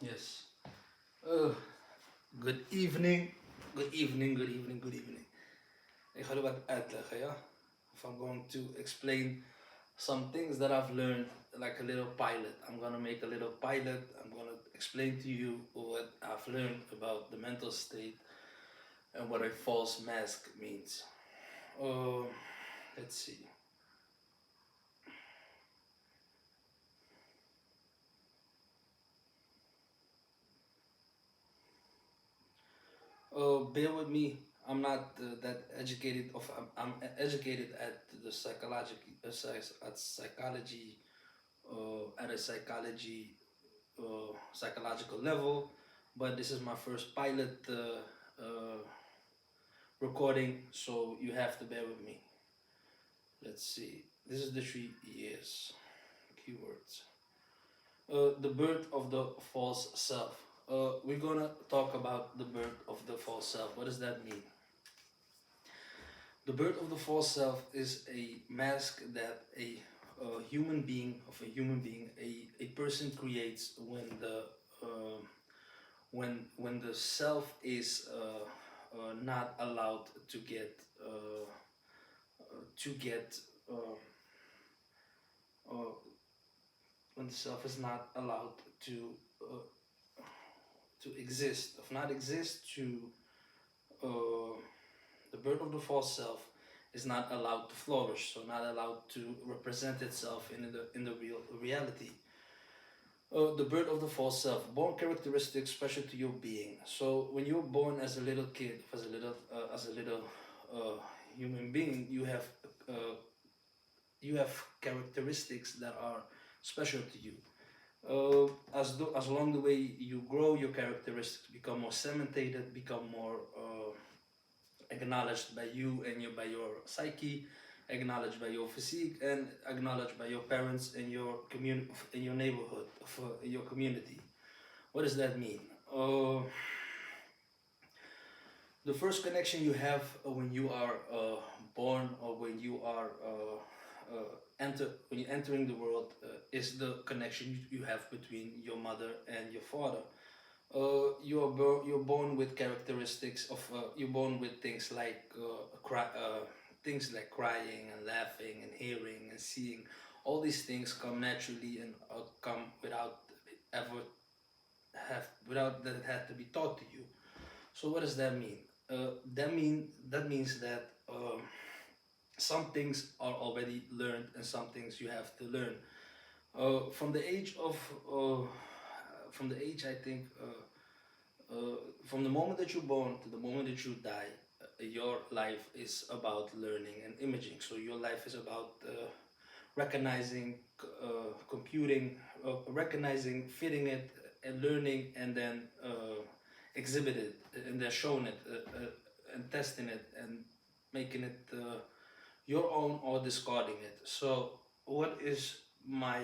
Yes. Uh, Good evening. Good evening. Good evening. Good evening. Ik ga er wat uitleggen, ja? If I'm going to explain some things that I've learned, like a little pilot. I'm gonna make a little pilot. I'm gonna explain to you what I've learned about the mental state and what a false mask means. Uh, let's see. Bear with me. I'm not that educated. I'm educated at the psychology psychological level, but this is my first pilot recording, so you have to bear with me. Let's see. This is the 3 years. Keywords. The birth of the false self. We're gonna talk about the birth of the false self. What does that mean? The birth of the false self is a mask that a human being, a person creates uh, when the self is not allowed to get uh, when the self is not allowed to exist, of not exist to uh, the birth of the false self is not allowed to flourish, so not allowed to represent itself in the real reality. The birth of the false self, born characteristics special to your being. So when you're born as a little kid, as a little uh, human being, you have characteristics that are special to you. As along the way you grow, your characteristics become more cemented, become more acknowledged by you and by your psyche, acknowledged by your physique, and acknowledged by your parents and your community, in your neighborhood, in your community. What does that mean? The first connection you have when you are born, or when you are when you're entering the world, is the connection you have between your mother and your father. You're born with characteristics of you're born with things like crying and laughing and hearing and seeing. All these things come naturally and come ever without that it had to be taught to you. So what does that mean? That means that some things are already learned and some things you have to learn. From the age of from the age I think from the moment that you're born to the moment that you die, your life is about learning and imaging. So your life is about recognizing, recognizing, fitting it, and learning, and then exhibit it, and then showing it, and testing it, and making it your own or discarding it. So, what is my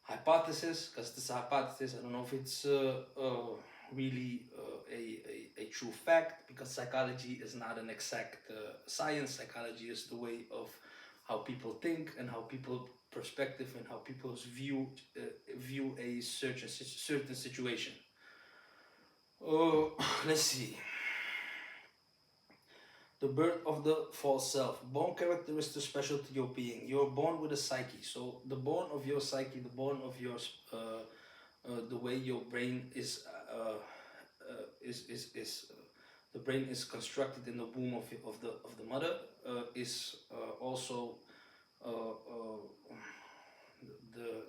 hypothesis? Because this hypothesis, I don't know if it's really a true fact, because psychology is not an exact science. Psychology is the way of how people think and how people perspective and how people's view a certain situation. Uh, let's see. The birth of the false self. Born characteristics special to your being. You're born with a psyche. So the born of your psyche, the born of your the way your brain the brain is constructed in the womb of the mother is also uh, uh, the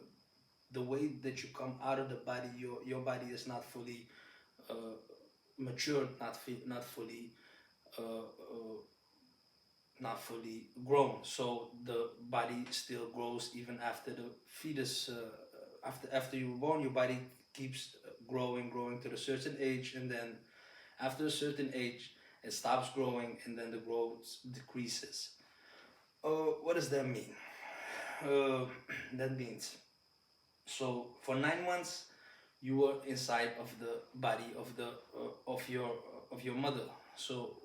the way that you come out of the body. Your body is not fully uh, matured, not fully uh, uh, not fully grown. So the body still grows even after the fetus. After you were born, your body keeps growing to a certain age, and then after a certain age, it stops growing, and then the growth decreases. What does that mean? Uh, that means, so for 9 months you were inside of the body of your mother. So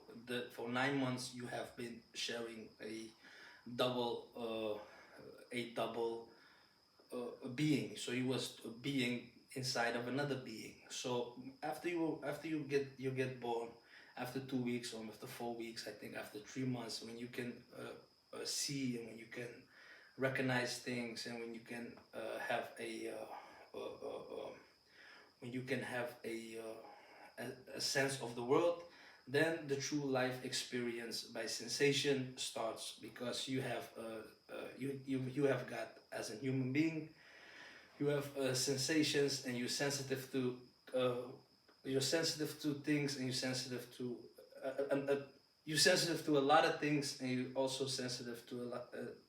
for 9 months you have been sharing double a double being. So you was a being inside of another being. So after you get born, after 2 weeks or after 4 weeks, I think after 3 months, when you can see and when you can recognize things and when you can have when you can have a sense of the world, then the true life experience by sensation starts, because you have you have got, as a human being, you have sensations, and you're sensitive to things, and you're sensitive to a lot of things, and you're also sensitive to a lot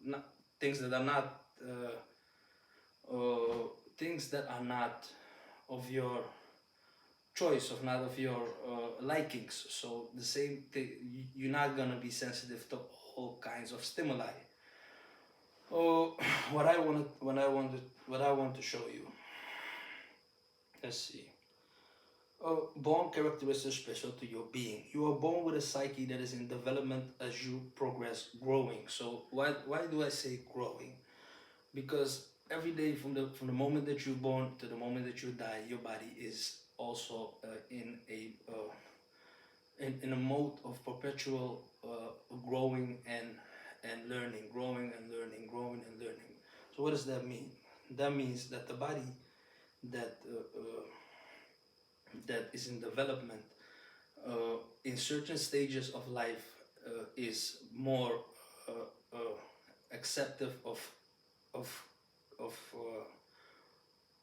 not, things that are not uh, things that are not of your choice, of not of your likings. So the same thing, you're not gonna be sensitive to all kinds of stimuli. Oh, what I want to show you. Let's see. Born characteristics special to your being. You are born with a psyche that is in development as you progress, growing. So why do I say growing? Because every day, from the moment that you're born to the moment that you die, your body is also in a mode of perpetual growing and learning, growing and learning, growing and learning. So what does that mean? That means that the body that that is in development in certain stages of life is more uh, uh, acceptive of of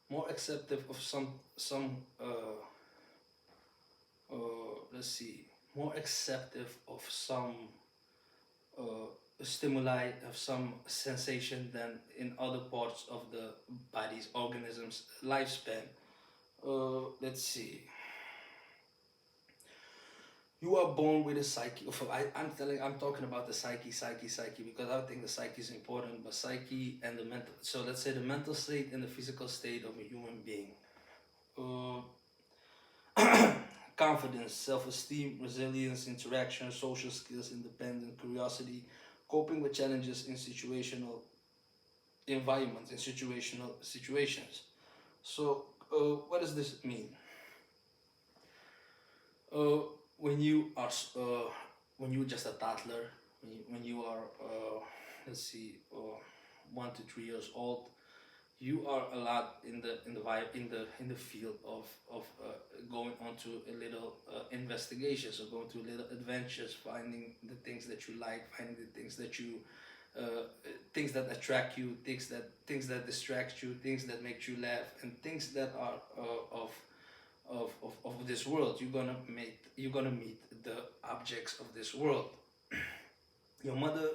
more acceptive of some let's see, more acceptive of some stimuli, of some sensation than in other parts of the body's organism's lifespan. Let's see. You are born with a psyche. I'm talking about the psyche, because I think the psyche is important, but psyche and the mental. So let's say the mental state and the physical state of a human being. Uh, Confidence, self-esteem, resilience, interaction, social skills, independence, curiosity, coping with challenges in situational environments, in situational situations. So, what does this mean? Uh, when you are when you're just a toddler, when you are let's see, 1 to 3 years old, you are a lot in the field of going on to a little investigations, or going to little adventures, finding the things that you like, finding the things that you things that attract you, things that distract you, things that make you laugh, and things that are of this world. You're gonna meet the objects of this world. Your mother,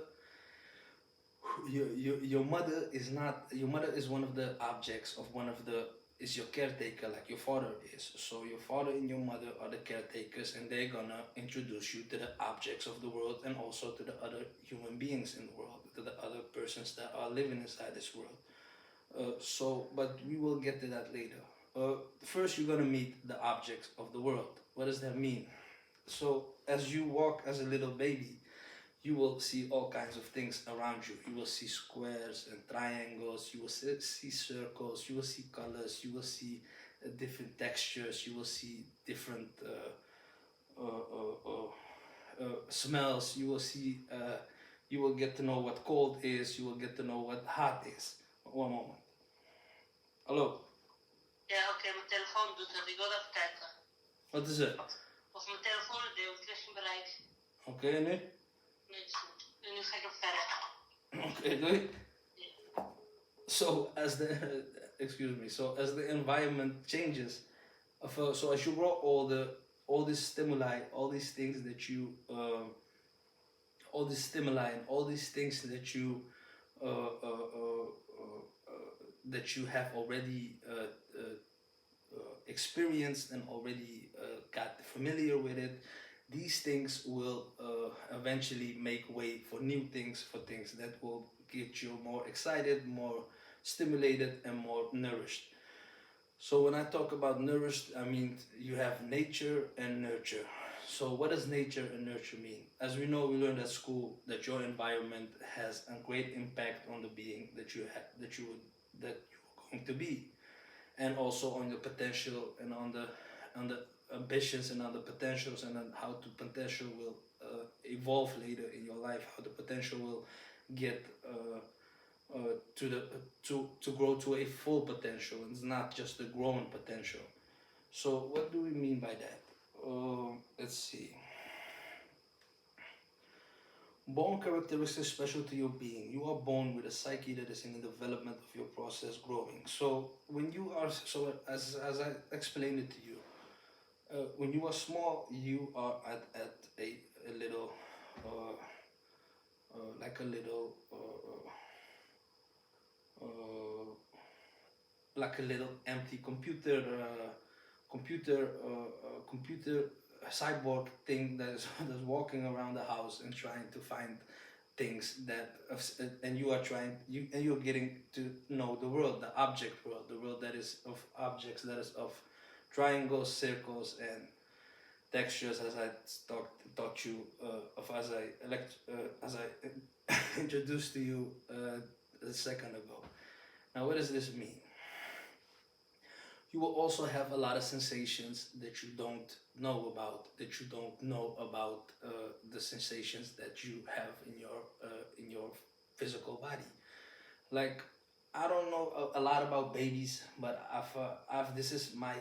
your mother is one of the objects of one of the is your caretaker, like your father is. So your father and your mother are the caretakers, and they're gonna introduce you to the objects of the world, and also to the other human beings in the world, to the other persons that are living inside this world. But we will get to that later. First, you're gonna meet the objects of the world. What does that mean? So as you walk as a little baby, you will see all kinds of things around you. You will see squares and triangles, you will see circles, you will see colors, you will see different textures, you will see different smells, you will get to know what cold is, you will get to know what hot is. One moment. Hallo, Ja, oké, mijn telefoon doet het. Ik wil even kijken. wat is het? Of mijn telefoon het deelt, ik krijg geen bereik. Oké, en nu? Nee, is goed. En nu ga ik hem verder. Okay, doei. So as the excuse me, so as the environment changes, so as you grow older, all these stimuli, all these things that you all these stimuli and all these things uh, uh, uh, that you have already experienced and already got familiar with it, these things will eventually make way for new things, for things that will get you more excited, more stimulated, and more nourished. So when I talk about nourished, I mean you have nature and nurture. So what does nature and nurture mean? As we know, we learned at school that your environment has a great impact on the being that you're going to be. and also on the potential and on the ambitions and on the potentials, and on how the potential will evolve later in your life, how the potential will get to the to grow to a full potential. It's not just a grown potential. So what do we mean by that? Let's see. Born characteristics special to your being. You are born with a psyche that is in the development of your process growing. So when you are, so as I explained it to you, when you are small, you are at a little, uh, like a little, like a little empty computer cyborg thing that is that's walking around the house and trying to find things that and you are trying you and you're getting to know the world, the object world, the world that is of objects, that is of triangles, circles, and textures, as I taught you of as I introduced to you a second ago. Now, what does this mean? You will also have a lot of sensations that you don't know about, the sensations that you have in your physical body. Like, I don't know a lot about babies, but I've this is my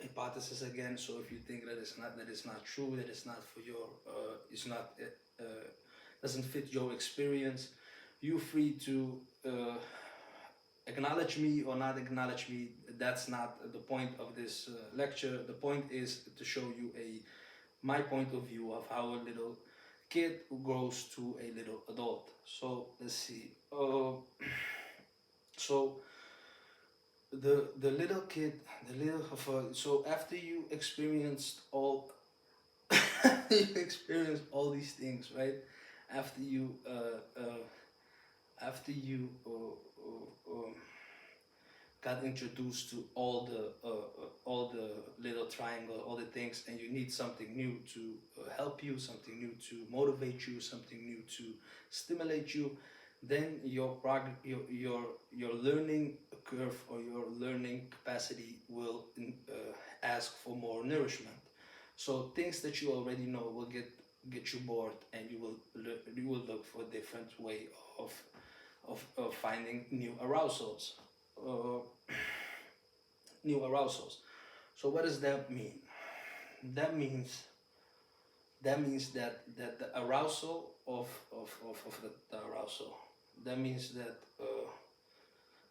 hypothesis again. So if you think that it's not true, that it's not for your it's not doesn't fit your experience, you're free to acknowledge me or not acknowledge me. That's not the point of this lecture. The point is to show you my point of view of how a little kid grows to a little adult. So let's see. So the little kid, so after you experienced all you experienced all these things, right? After you after you got introduced to all the little triangle, all the things, and you need something new to help you, something new to motivate you, something new to stimulate you, then your learning curve or your learning capacity will ask for more nourishment. So things that you already know will get you bored, and you will look for a different way of finding new arousals. Uh, New arousals. So what does that mean? That means that the arousal of the arousal. That means that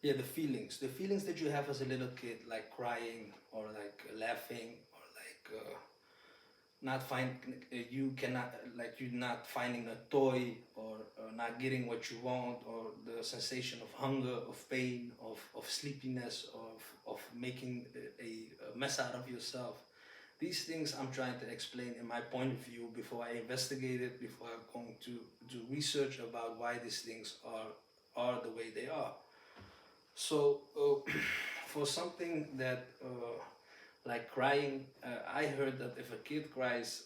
yeah, the feelings that you have as a little kid, like crying or like laughing or like not find you cannot like you're not finding a toy, or not getting what you want, or the sensation of hunger, of pain, of sleepiness, of making a mess out of yourself. These things I'm trying to explain in my point of view before I investigate it, before I'm going to do research about why these things are the way they are. So for something that like crying, I heard that if a kid cries,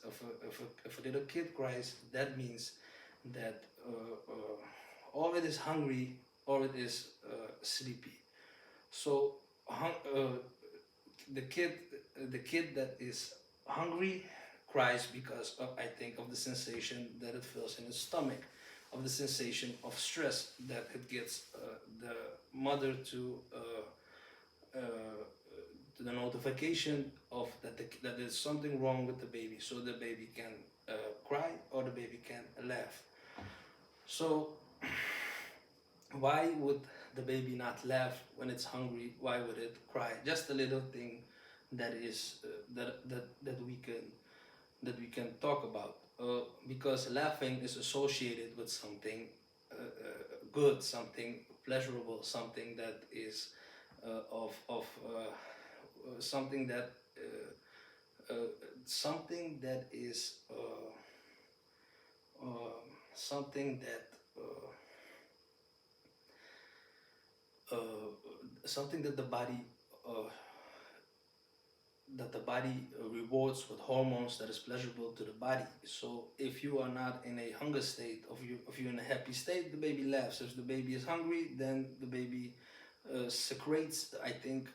if a little kid cries, that means that or it is hungry or it is sleepy. So the kid that is hungry cries because I think of the sensation that it feels in its stomach, of the sensation of stress that it gets the mother to the notification of that there's something wrong with the baby, so the baby can cry or the baby can laugh. So why would the baby not laugh when it's hungry? Why would it cry? Just a little thing that is that we can talk about, because laughing is associated with something good, something pleasurable, something that is of something that something that is something that something that the body rewards with hormones that is pleasurable to the body. So if you are not in a hunger state, if you're in a happy state, the baby laughs. If the baby is hungry, then the baby secretes, I think,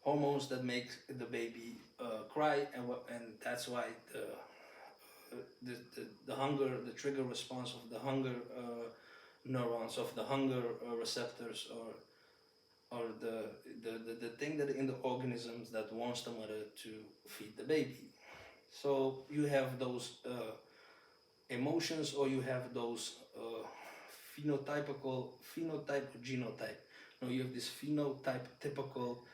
hormones that make the baby cry, and that's why the hunger, the trigger response of the hunger neurons, of the hunger receptors, or the thing that in the organisms that wants the mother to feed the baby. So you have those emotions, or you have those phenotype or genotype. No, you have this phenotype typical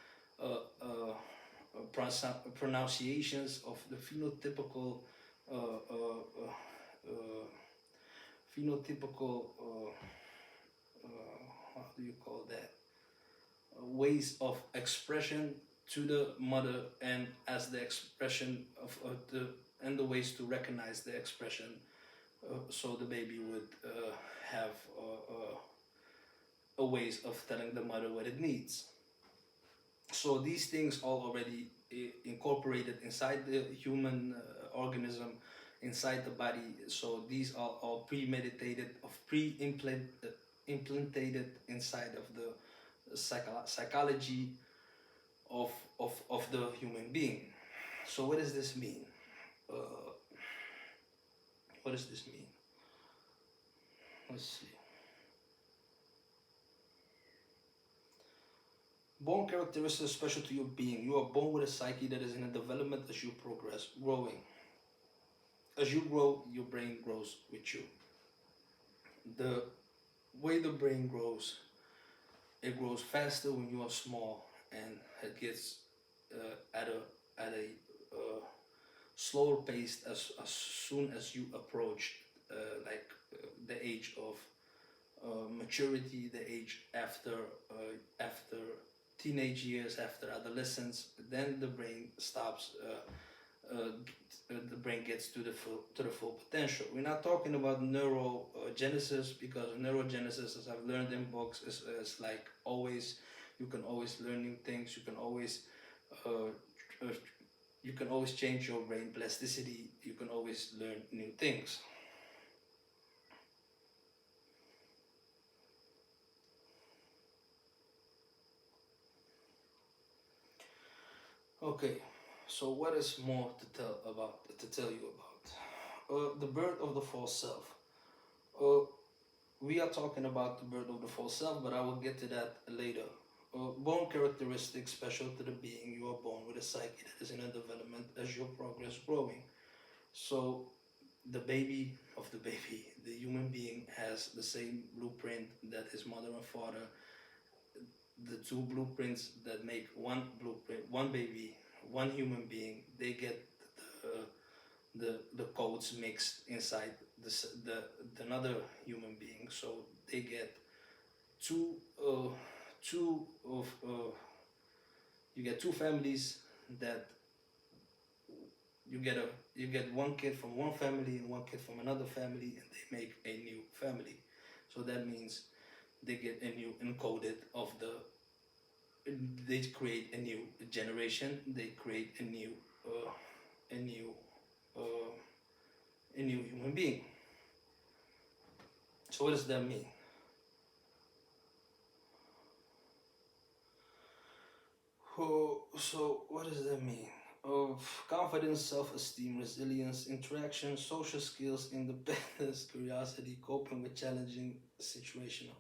pronunciations of the phenotypical uh, uh, phenotypical how do you call that, ways of expression to the mother, and as the expression of the and the ways to recognize the expression, so the baby would have a ways of telling the mother what it needs. So these things all already incorporated inside the human organism, inside the body. So these are all premeditated, of implanted inside of the psychology of the human being. So what does this mean? What does this mean? Let's see. Born characteristics special to your being. You are born with a psyche that is in a development as you progress, growing. As you grow, your brain grows with you. The way the brain grows, it grows faster when you are small, and it gets at a slower pace as soon as you approach the age of maturity, the age after teenage years, after adolescence. Then the brain stops. The brain gets to the full potential. We're not talking about neurogenesis, because neurogenesis, as I've learned in books, is like always. You can always learn new things. You can always change your brain plasticity. You can always learn new things. Okay, so what is more to tell you about the birth of the false self? We are talking about the birth of the false self, but I will get to that later. Born characteristics special to the being. You are born with a psyche that is in a development as you progress growing. So the baby, the human being, has the same blueprint that his mother and father. The two blueprints that make one blueprint, one baby, one human being. They get the codes mixed inside another human being. So they get two of you get two families that you get one kid from one family and one kid from another family, and they make a new family. So that means they get a new encoded of they create a new generation. They create a new human being. So what does that mean? So what does that mean? Of confidence, self-esteem, resilience, interaction, social skills, independence, curiosity, coping with challenging situational.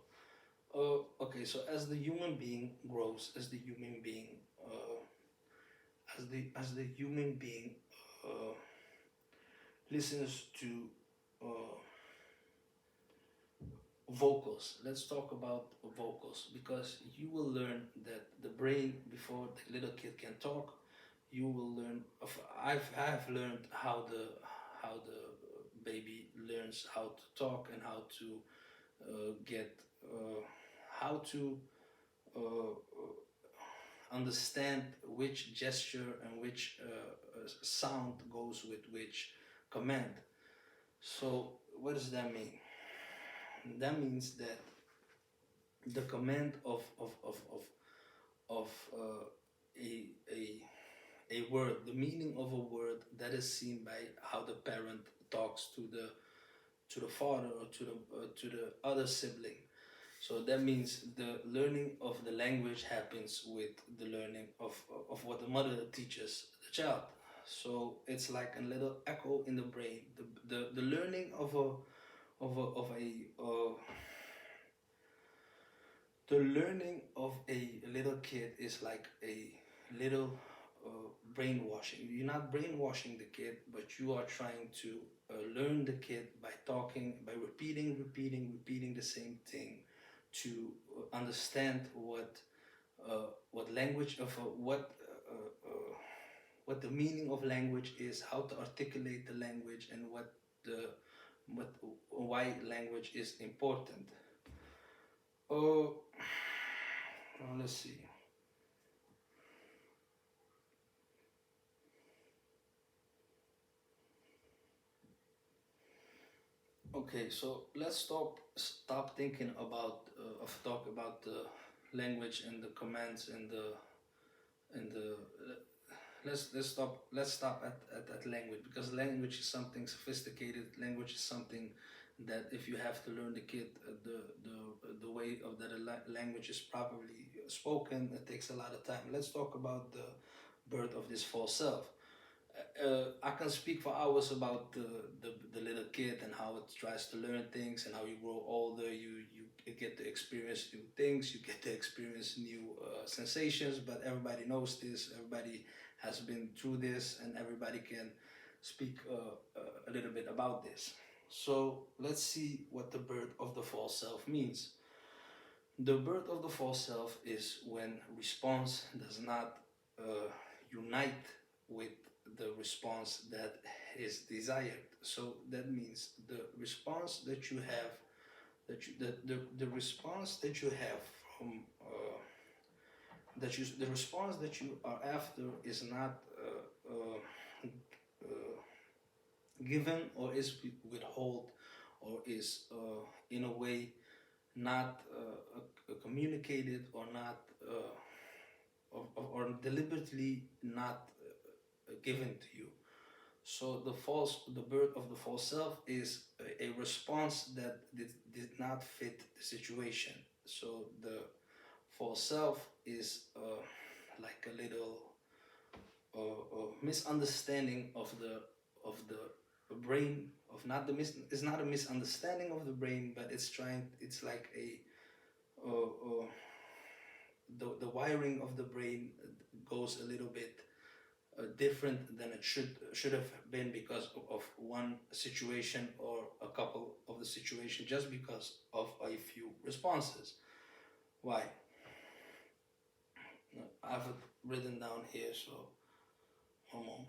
Okay, so as the human being grows, as the human being listens to vocals. Let's talk about vocals, because you will learn that the brain, before the little kid can talk, you will learn. I've learned how the baby learns how to talk, and how to how to understand which gesture and which sound goes with which command. So what does that mean? That means that the command of a word, the meaning of a word, that is seen by how the parent talks to the father, or to the other sibling. So that means the learning of the language happens with the learning of what the mother teaches the child. So it's like a little echo in the brain. The learning of a the learning of a little kid is like a little brainwashing. You're not brainwashing the kid, but you are trying to learn the kid by talking, by repeating the same thing to understand what language of what the meaning of language is, how to articulate the language, and the what why language is important. Oh, let's see. Okay, so let's stop thinking about of talk about the language and the commands and the let's stop at that language, because language is something sophisticated. Language is something that if you have to learn the kid the way of that a language is properly spoken, it takes a lot of time. Let's talk about the birth of this false self. I can speak for hours about the little kid and how it tries to learn things, and how you grow older, you get to experience new things, you get to experience new sensations. But everybody knows this, everybody has been through this, and everybody can speak a little bit about this. So let's see what the birth of the false self means. The birth of the false self is when response does not unite with the response that is desired. So that means the response that you have, the response that you have from the response that you are after is not given, or is withhold, or is in a way not communicated, or not or deliberately not given to you. So the birth of the false self is a response that did not fit the situation. So the false self is like a little misunderstanding of the brain, of not it's not a misunderstanding of the brain, but it's like a the wiring of the brain goes a little bit different than it should have been, because of one situation or a couple of the situation, just because of a few responses. Why? I have it written down here, so one moment.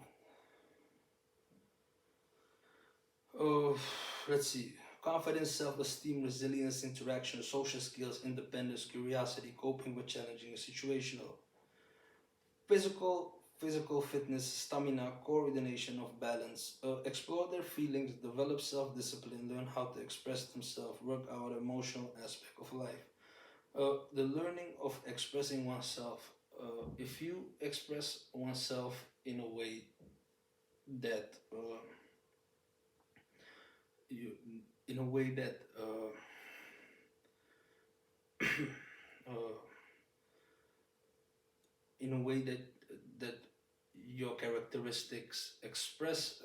Oh, let's see. Confidence, self-esteem, resilience, interaction, social skills, independence, curiosity, coping with challenging situational, physical fitness, stamina, coordination of balance, explore their feelings, develop self-discipline, learn how to express themselves, work out emotional aspect of life. The learning of expressing oneself. If you express oneself in a way that you in a way that uh, in a way that your characteristics express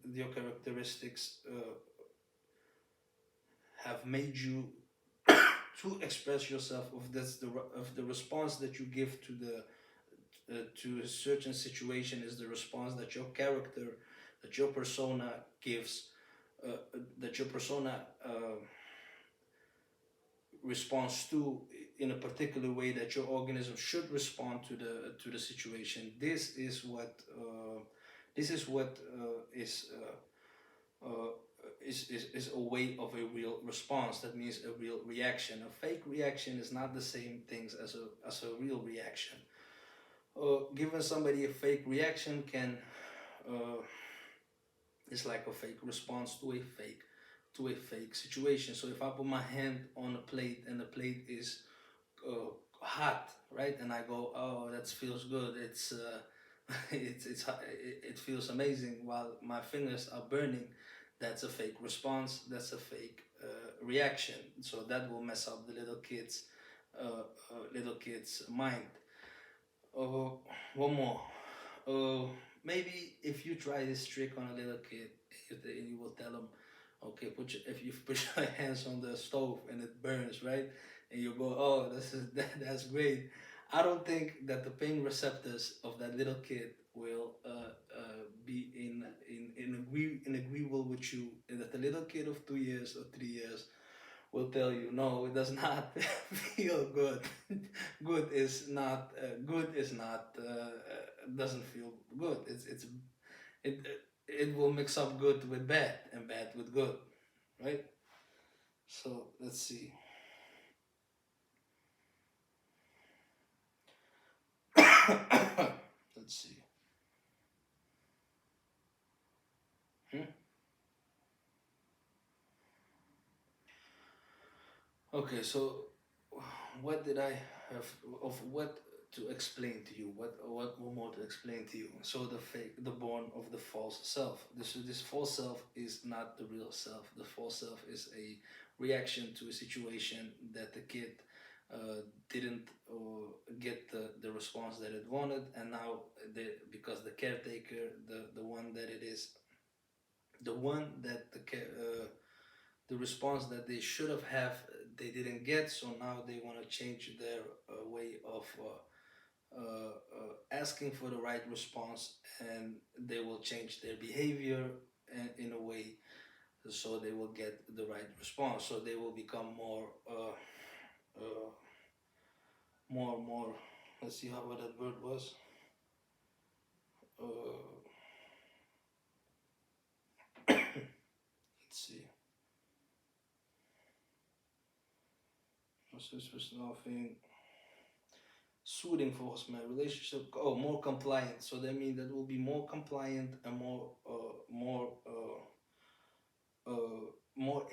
your characteristics have made you to express yourself, of the response that you give to a certain situation is the response that your character, that your persona gives, that your persona responds to in a particular way, that your organism should respond to the situation. This is what is a way of a real response. That means a real reaction. A fake reaction is not the same things as a real reaction. Giving somebody a fake reaction can is like a fake response to a fake situation. So if I put my hand on a plate and the plate is hot, right, and I go, oh, that feels good. It feels amazing, while my fingers are burning. that's a fake response, that's a fake reaction. So that will mess up the little kid's mind. uh, One more. Maybe if you try this trick on a little kid, you will tell them, okay, if you put your hands on the stove and it burns, right? And you go, oh, that's great. I don't think that the pain receptors of that little kid will be in agreeable with you, and that the little kid of 2 years or 3 years will tell you, no, it does not feel good. Good is not doesn't feel good. It it will mix up good with bad and bad with good, right? So let's see. Let's see. Hmm? Okay, so what did I have of what to explain to you? What more to explain to you? So the born of the false self. This false self is not the real self. The false self is a reaction to a situation that the kid didn't get the response that it wanted, and now because the caretaker, the one that it is, the one that the response that they should have they didn't get, so now they want to change their way of asking for the right response, and they will change their behavior in a way so they will get the right response, so they will become more let's see what that word was. Let's see. This was nothing. Soothing for my relationship. Oh, more compliant. So that means that will be more compliant and more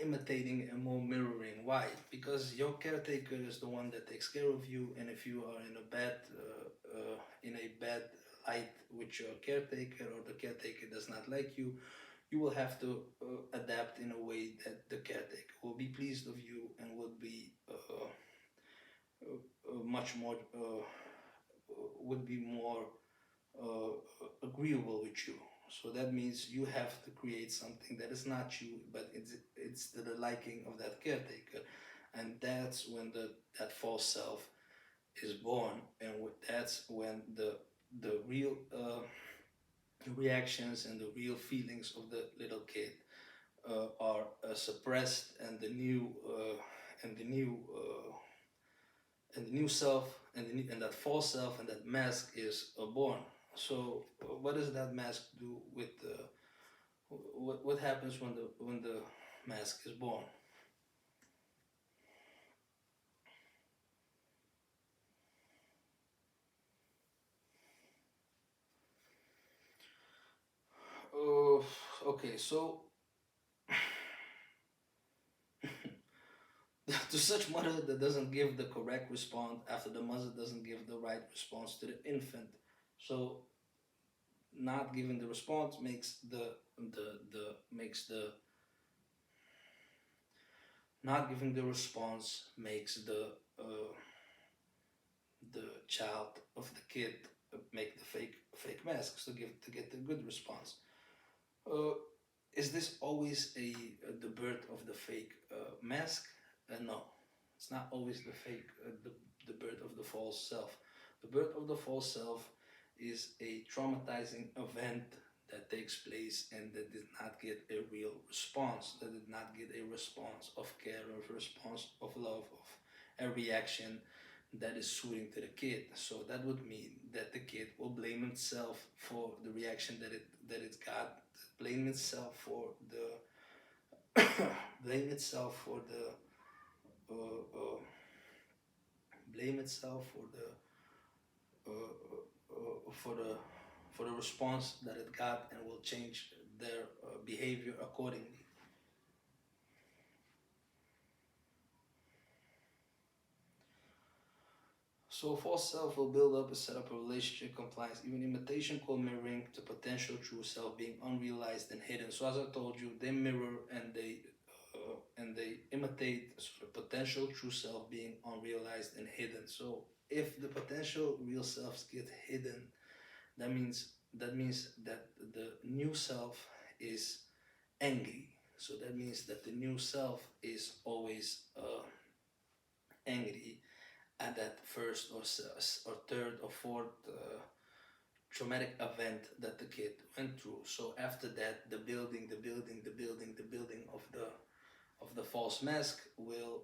imitating and more mirroring. Why? Because your caretaker is the one that takes care of you, and if you are in a bad light with your caretaker, or the caretaker does not like you, you will have to adapt in a way that the caretaker will be pleased of you and will be much more would be more agreeable with you. So that means you have to create something that is not you, but it's to the liking of that caretaker, and that's when that false self is born, and that's when the real reactions and the real feelings of the little kid are suppressed, and the new and the new and the new self and that false self and that mask is born. So what does that mask do with what happens when the mask is born? Okay, so to such mother that doesn't give the correct response after the mother doesn't give the right response to the infant, so not giving the response makes the makes the not giving the response makes the child of the kid make the fake masks to get the good response. Uh, is this always the birth of the fake mask? No, it's not always the birth of the false self. The birth of the false self is a traumatizing event that takes place and that did not get a real response, that did not get a response of care, or a response of love, of a reaction that is soothing to the kid. So that would mean that the kid will blame itself for the reaction that it got, blame itself for the blame itself for the blame itself for the response that it got, and will change their behavior accordingly. So false self will build up a set up a relationship compliance, even imitation called mirroring to potential true self being unrealized and hidden. So as I told you, they mirror and they imitate sort of potential true self being unrealized and hidden. So if the potential real selves get hidden, that means that the new self is angry. So that means that the new self is always angry at that first or third or fourth traumatic event that the kid went through. So after that, the building of the false mask will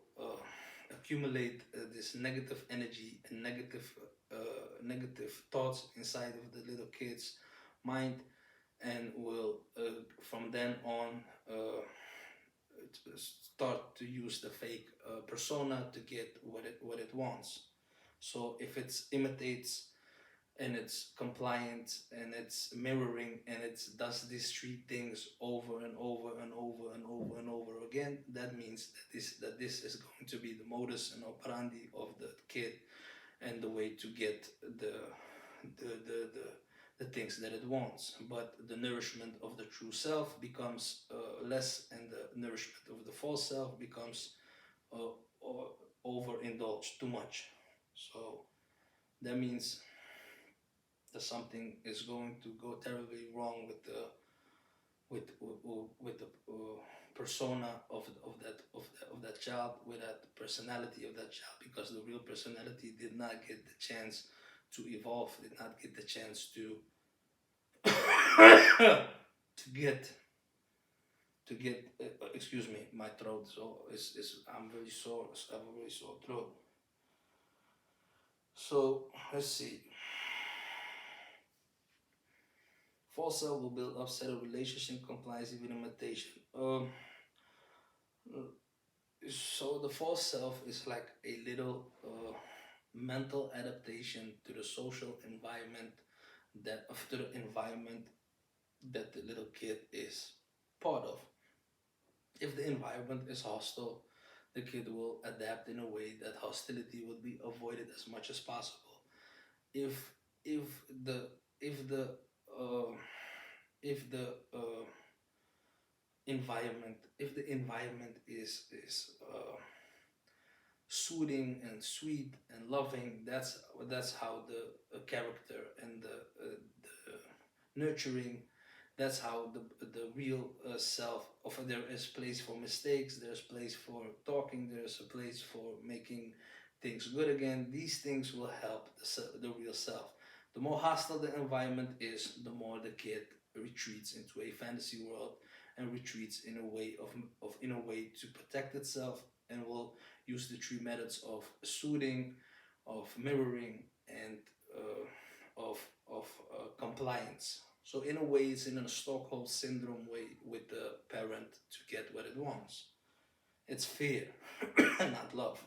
accumulate this negative energy and negative thoughts inside of the little kid's mind, and will from then on start to use the fake persona to get what it wants. So if it imitates and it's compliant and it's mirroring and it does these three things over and over and over and over and over again, that means that this is going to be the modus and operandi of the kid and the way to get the things that it wants. But the nourishment of the true self becomes less, and the nourishment of the false self becomes overindulged too much. So that means that something is going to go terribly wrong with the persona of that child, with that personality of that child, because the real personality did not get the chance to evolve, did not get the chance to to get excuse me, my throat is I'm very sore. I have a very sore throat. So let's see. False self will build up set of relationship compliance, even imitation. So the false self is like a little mental adaptation to the social environment that the little kid is part of. If the environment is hostile, the kid will adapt in a way that hostility would be avoided as much as possible. If if the if the uh, if the environment is soothing and sweet and loving, that's how the character and the nurturing, that's how the real self of there is place for mistakes, there's place for talking, there's a place for making things good again. These things will help the real self. The more hostile the environment is, the more the kid retreats into a fantasy world and retreats in a way to protect itself, and will use the three methods of soothing, of mirroring, and of compliance. So in a way, it's in a Stockholm syndrome way with the parent to get what it wants. It's fear, not love.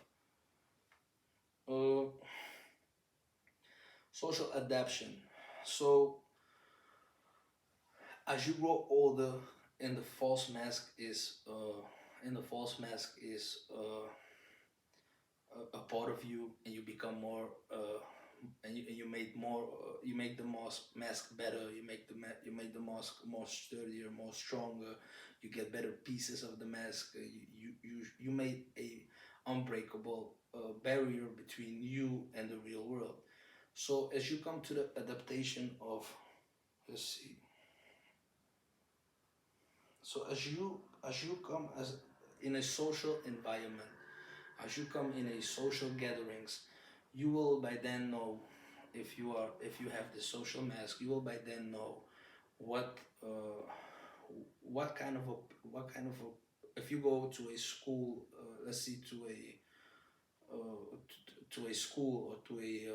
Uh, Social adaptation. So as you grow older, and the false mask is a part of you, and you become more you make the mask better, you make the mask more sturdier, more stronger, you get better pieces of the mask, you made a unbreakable barrier between you and the real world. So as you come to the adaptation of, let's see, so as you come as in a social environment, as you come in a social gatherings, you will by then know, if you have the social mask, you will by then know what what kind of a if you go to a school, let's see, to a school, or to a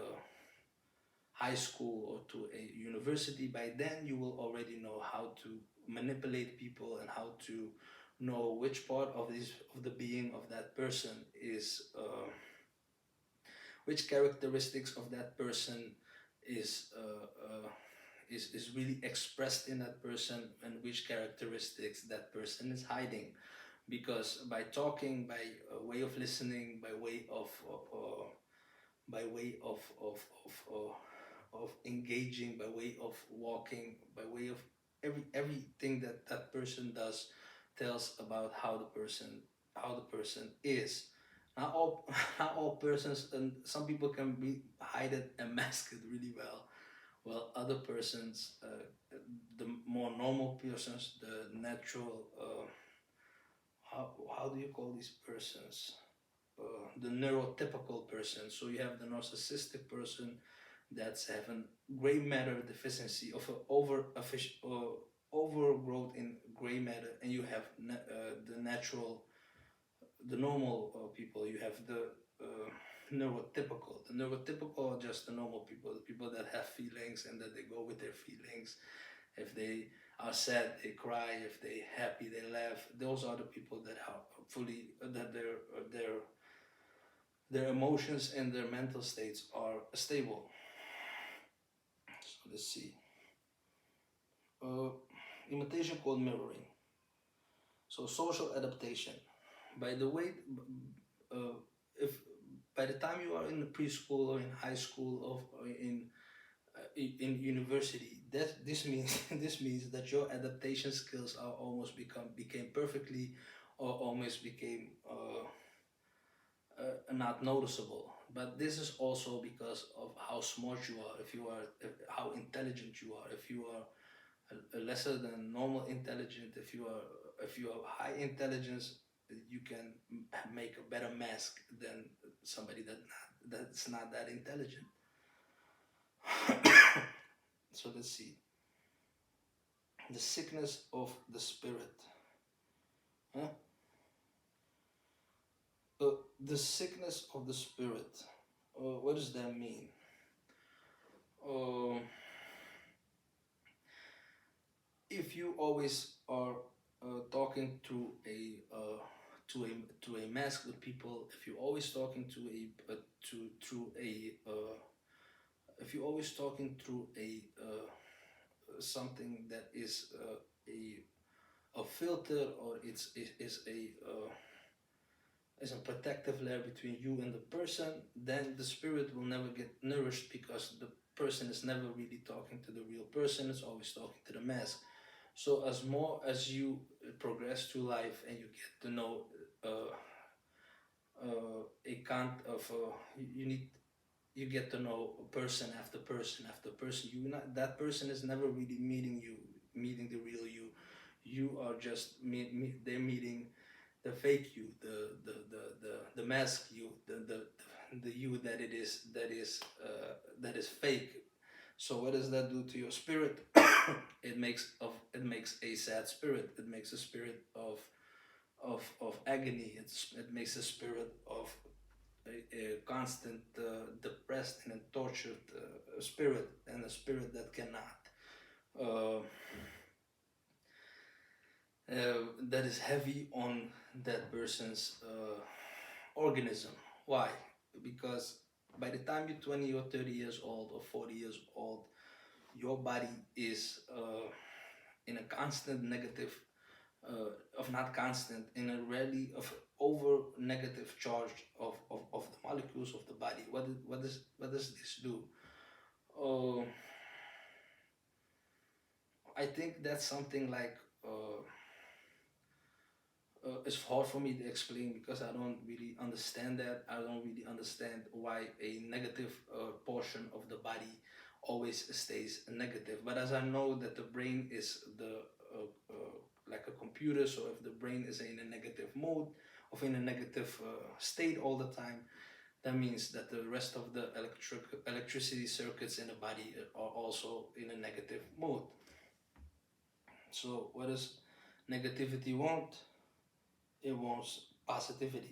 high school, or to a university, by then you will already know how to manipulate people, and how to know which part of the being of that person is which characteristics of that person is really expressed in that person, and which characteristics that person is hiding. Because by talking, by way of listening, by way by way of engaging, by way of walking, by way of everything that that person does tells about how the person is. Not all not all persons, and some people can be hide it and mask it really well. Well, other persons, the more normal persons, the natural, how do you call these persons? The neurotypical person. So you have the narcissistic person that's having gray matter deficiency of overgrowth in gray matter, and you have the natural, the normal people. You have the neurotypical. The neurotypical are just the normal people, the people that have feelings and that they go with their feelings. If they are sad, they cry. If they happy, they laugh. Those are the people that are fully that their emotions and their mental states are stable. So let's see. Imitation called mirroring. So social adaptation. By the way, if by the time you are in preschool or in high school or in university, that this means this means that your adaptation skills are almost became perfectly, or almost became not noticeable. But this is also because of how smart you are, how intelligent you are, if you are a lesser than normal intelligent, if you have high intelligence, you can make a better mask than somebody that's not that intelligent. So let's see. The sickness of the spirit. Huh? The sickness of the spirit. What does that mean? If you always are talking to a mask with people, if you're always talking to a to through a if you're always talking through a something that is a filter, or is a protective layer between you and the person, then the spirit will never get nourished, because the person is never really talking to the real person, it's always talking to the mask. So as more as you progress through life and you get to know a kind of you get to know person after person after person, that person is never really meeting the real you. You are just they're meeting the fake you, the mask you, the you that that is fake. So what does that do to your spirit? It makes a sad spirit. It makes a spirit of agony. It makes a spirit of a constant depressed and tortured spirit, and a spirit that cannot that is heavy on that person's organism. Why? Because by the time you're 20 or 30 years old or 40 years old, your body is in a constant negative, of not constant, in a really of over negative charge of the molecules of the body. What does this do? Uh, I think that's something like it's hard for me to explain, because I don't really understand that. I don't really understand why a negative portion of the body always stays negative. But as I know that the brain is like a computer, so if the brain is in a negative mode, or in a negative state all the time, that means that the rest of the electricity circuits in the body are also in a negative mode. So what does negativity want? It wants positivity.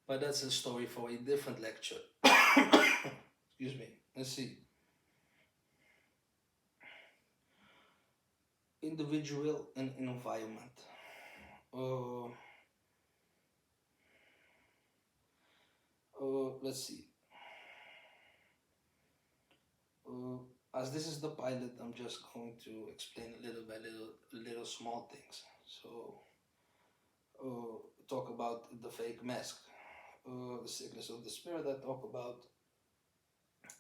But that's a story for a different lecture. Excuse me. Let's see. Individual and environment. Let's see. As this is the pilot, I'm just going to explain little by little small things. So, talk about the fake mask. the sickness of the spirit, I talk about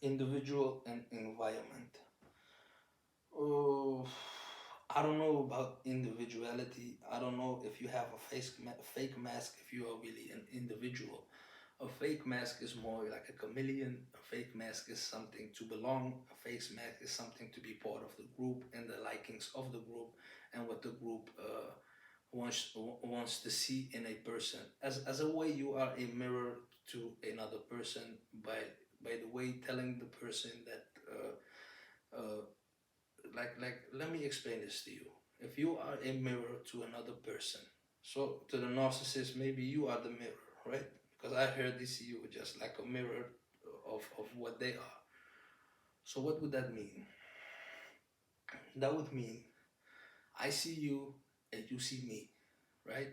individual and environment. Uh, I don't know about individuality. I don't know if you have a fake mask if you are really an individual. A fake mask is more like a chameleon. A fake mask is something to belong. A fake mask is something to be part of the group and the likings of the group and what the group wants to see in a person. As a way, you are a mirror to another person by the way telling the person that let me explain this to you. If you are a mirror to another person, so to the narcissist, maybe you are the mirror, right? Because I heard they see you just like a mirror of what they are. So what would that mean? That would mean I see you and you see me, right?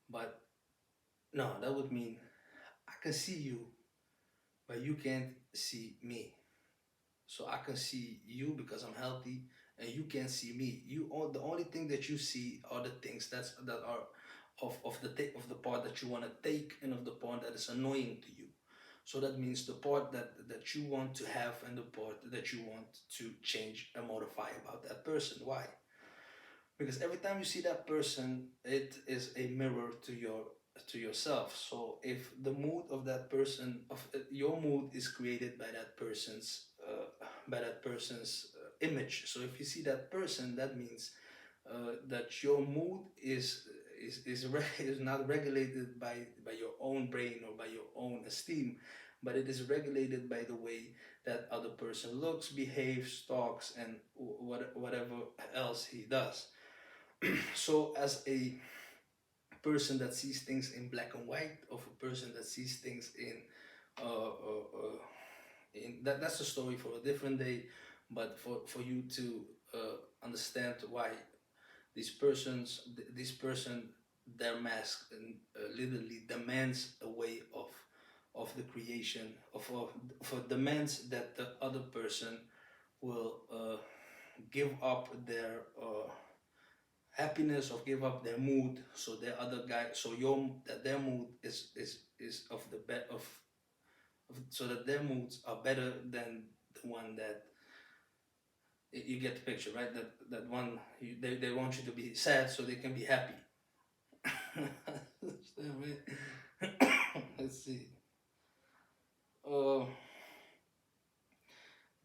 But no, that would mean I can see you, but you can't see me. So I can see you because I'm healthy, and you can't see me. The only thing that you see are the things that are of the part that you want to take and of the part that is annoying to you. So that means the part that you want to have and the part that you want to change and modify about that person. Why? Because every time you see that person, it is a mirror to yourself. So if the mood of that person, of your mood, is created by that person's image. So if you see that person, that means that your mood is not regulated by your own brain or by your own esteem, but it is regulated by the way that other person looks, behaves, talks, and whatever else he does. So as a person that sees things in black and white, of a person that sees things in that's a story for a different day. But for you to understand why this person, their mask literally demands a way of the creation for demands that the other person will give up their happiness or give up their mood, so their other guy, so that their mood is of the so that their moods are better than the one that you get the picture, right? That one they want you to be sad so they can be happy. Let's see. Uh,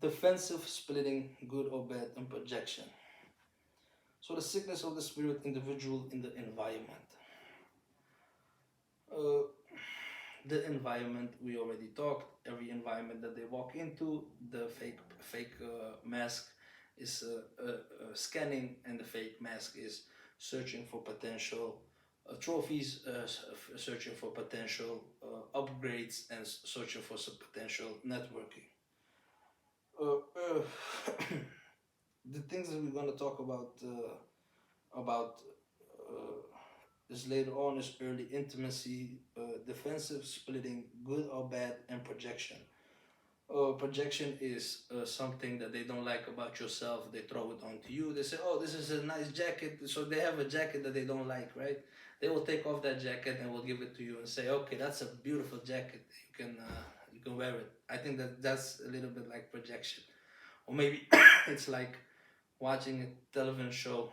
Defensive splitting, good or bad, and projection. So the sickness of the spirit, individual in the environment. Uh, the environment we already talked. Every environment that they walk into, the fake mask is scanning, and the fake mask is searching for potential trophies, searching for potential upgrades, and searching for some potential networking. The things that we're going to talk about this later on is early intimacy, defensive splitting, good or bad, and projection. Projection is something that they don't like about yourself. They throw it onto you. They say, "Oh, this is a nice jacket." So they have a jacket that they don't like, right? They will take off that jacket and will give it to you and say, "Okay, that's a beautiful jacket. You can wear it." I think that's a little bit like projection, or maybe it's like watching a television show.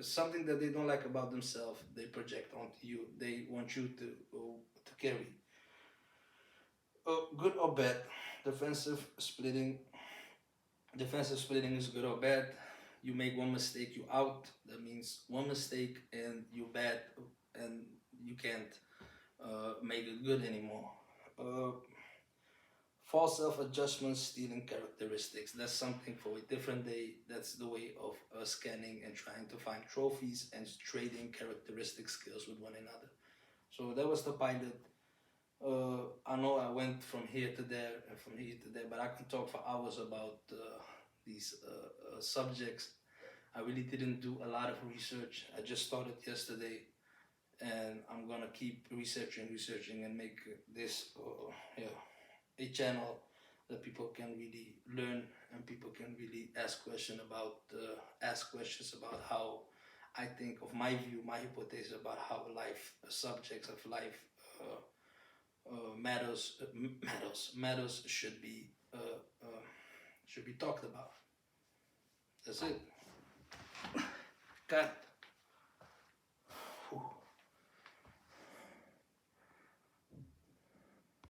Something that they don't like about themselves, they project onto you. They want you to carry. Good or bad, defensive splitting. Defensive splitting is good or bad. You make one mistake, you out. That means one mistake and you bad, and you can't make it good anymore. False self-adjustment, stealing characteristics. That's something for a different day. That's the way of scanning and trying to find trophies and trading characteristic skills with one another. So that was the pilot. I know I went from here to there and from here to there, but I can talk for hours about these subjects. I really didn't do a lot of research. I just started yesterday, and I'm gonna keep researching, and make this a channel that people can really learn and people can really ask questions about how I think of my view, my hypothesis about how life subjects of life matters should be talked about. That's it. Cut. Whew.